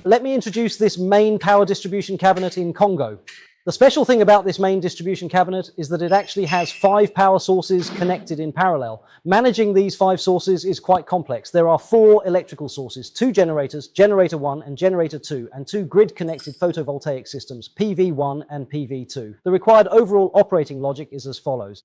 Let me introduce this main power distribution cabinet in Congo. The special thing about this main distribution cabinet is that it actually has 5 power sources connected in parallel. Managing these 5 sources is quite complex. There are 4 electrical sources, 2 generators, generator 1 and generator 2, and 2 grid-connected photovoltaic systems, PV1 and PV2. The required overall operating logic is as follows.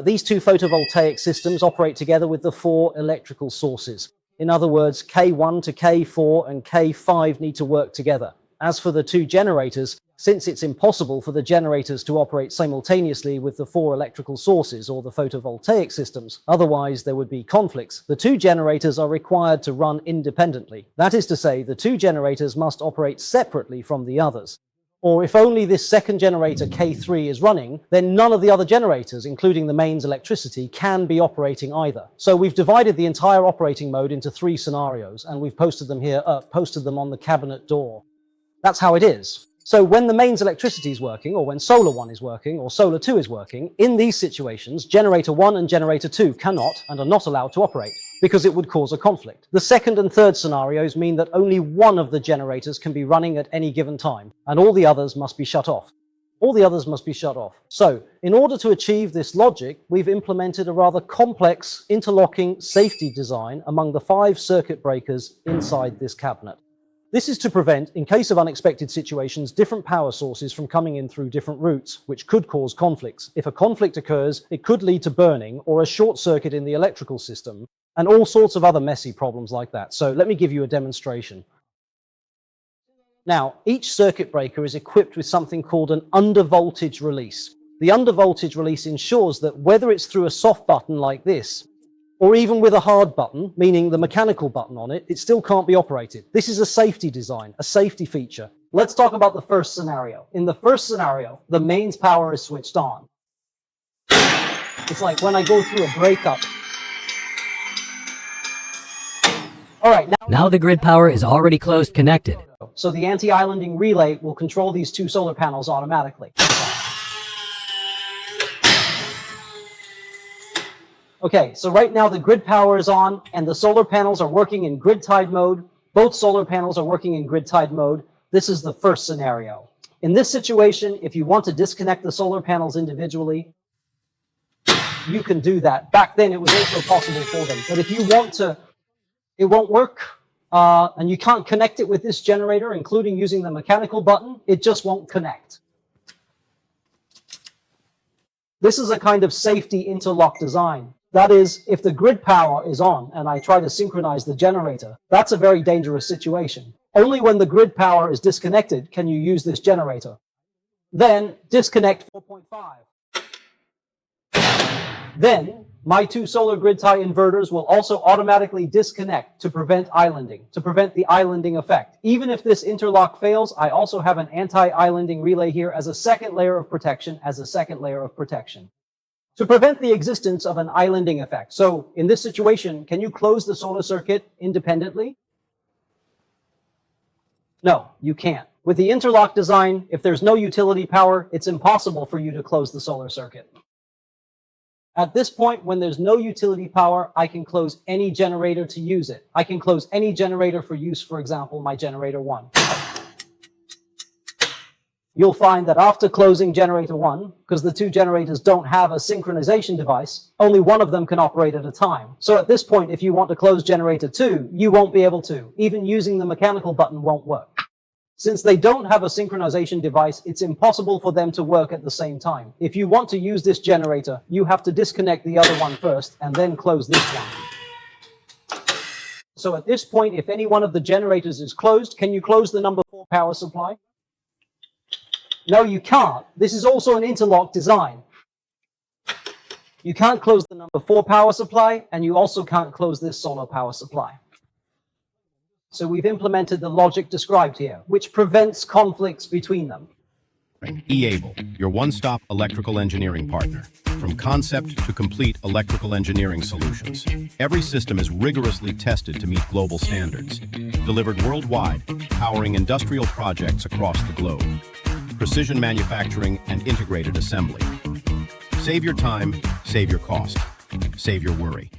These 2 photovoltaic systems operate together with the 4 electrical sources. In other words, K1 to K4 and K5 need to work together. As for the 2 generators, since it's impossible for the generators to operate simultaneously with the 4 electrical sources or the photovoltaic systems, otherwise there would be conflicts, the 2 generators are required to run independently. That is to say, the 2 generators must operate separately from the others. Or if only this second generator, K3, is running, then none of the other generators, including the mains electricity, can be operating either. So we've divided the entire operating mode into 3 scenarios, and we've posted them here, posted them on the cabinet door. That's how it is. So when the mains electricity is working, or when solar 1 is working, or solar 2 is working, in these situations, generator 1 and generator 2 cannot and are not allowed to operate, because it would cause a conflict. The second and third scenarios mean that only one of the generators can be running at any given time, and all the others must be shut off. All the others must be shut off. So, in order to achieve this logic, we've implemented a rather complex interlocking safety design among the 5 circuit breakers inside this cabinet. This is to prevent, in case of unexpected situations, different power sources from coming in through different routes, which could cause conflicts. If a conflict occurs, it could lead to burning or a short circuit in the electrical system, and all sorts of other messy problems like that. So let me give you a demonstration. Now, each circuit breaker is equipped with something called an undervoltage release. The undervoltage release ensures that whether it's through a soft button like this, or even with a hard button, meaning the mechanical button on it, it still can't be operated. This is a safety design, a safety feature. Let's talk about the first scenario. In the first scenario, the mains power is switched on. It's like when I go through a breakup. All right, now the grid power is already closed connected. So the anti-islanding relay will control these 2 solar panels automatically. Okay, so right now the grid power is on and the solar panels are working in grid-tied mode. Both solar panels are working in grid-tied mode. This is the first scenario. In this situation, if you want to disconnect the solar panels individually, you can do that. Back then it was also possible for them. But if you want to, it won't work, and you can't connect it with this generator, including using the mechanical button, it just won't connect. This is a kind of safety interlock design. That is, if the grid power is on and I try to synchronize the generator, that's a very dangerous situation. Only when the grid power is disconnected can you use this generator. Then disconnect 4.5. Then my 2 solar grid tie inverters will also automatically disconnect to prevent islanding, to prevent the islanding effect. Even if this interlock fails, I also have an anti-islanding relay here as a second layer of protection, to prevent the existence of an islanding effect. So in this situation, can you close the solar circuit independently? No, you can't. With the interlock design, if there's no utility power, it's impossible for you to close the solar circuit. At this point, when there's no utility power, I can close any generator to use it. I can close any generator for use, for example, my generator 1. You'll find that after closing generator 1, because the 2 generators don't have a synchronization device, only one of them can operate at a time. So at this point, if you want to close generator 2, you won't be able to. Even using the mechanical button won't work. Since they don't have a synchronization device, it's impossible for them to work at the same time. If you want to use this generator, you have to disconnect the other one first and then close this one. So at this point, if any one of the generators is closed, can you close the number 4 power supply? No, you can't. This is also an interlock design. You can't close the number 4 power supply, and you also can't close this solar power supply. So we've implemented the logic described here, which prevents conflicts between them. E-Abel, your one-stop electrical engineering partner. From concept to complete electrical engineering solutions. Every system is rigorously tested to meet global standards. Delivered worldwide, powering industrial projects across the globe. Precision manufacturing and integrated assembly. Save your time, save your cost, save your worry.